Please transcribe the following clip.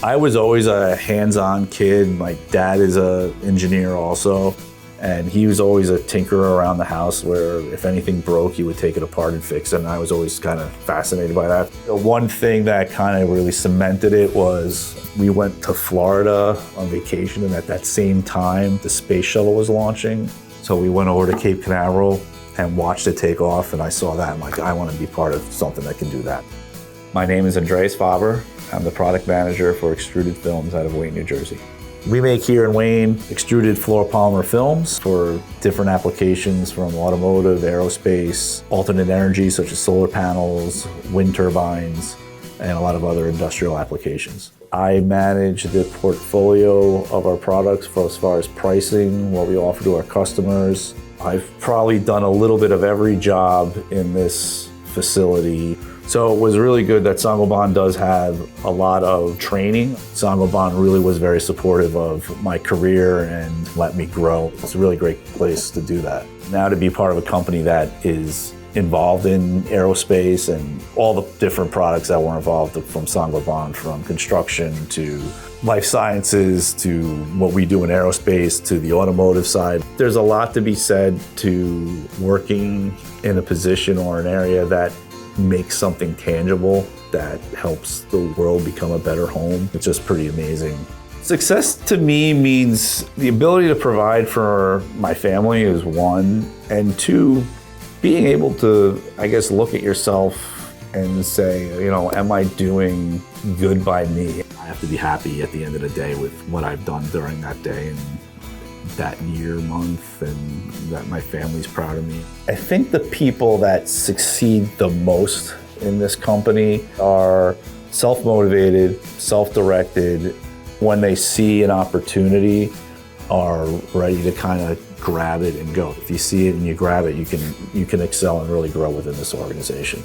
I was always a hands-on kid. My dad is an engineer also, and he was always a tinkerer around the house where if anything broke, he would take it apart and fix it, and I was always kind of fascinated by that. The one thing that kind of really cemented it was we went to Florida on vacation, and at that same time, the space shuttle was launching. So we went over to Cape Canaveral and watched it take off, and I saw that. I'm like, I want to be part of something that can do that. My name is Andreas Faber. I'm the product manager for extruded films out of Wayne, New Jersey. We make here in Wayne extruded fluoropolymer films for different applications from automotive, aerospace, alternate energy such as solar panels, wind turbines, and a lot of other industrial applications. I manage the portfolio of our products for as far as pricing, what we offer to our customers. I've probably done a little bit of every job in this facility. So it was really good that Saint-Gobain does have a lot of training. Saint-Gobain really was very supportive of my career and let me grow. It's a really great place to do that. Now to be part of a company that is involved in aerospace and all the different products that were involved from Saint-Gobain, from construction to life sciences to what we do in aerospace to the automotive side. There's a lot to be said to working in a position or an area that makes something tangible that helps the world become a better home. It's just pretty amazing. Success to me means the ability to provide for my family is one, and two, being able to, I guess, look at yourself and say, you know, am I doing good by me? I have to be happy at the end of the day with what I've done during that day and that year, month, and that my family's proud of me. I think the people that succeed the most in this company are self-motivated, self-directed. When they see an opportunity, are ready to kind of grab it and go. If you see it and you grab it, you can excel and really grow within this organization.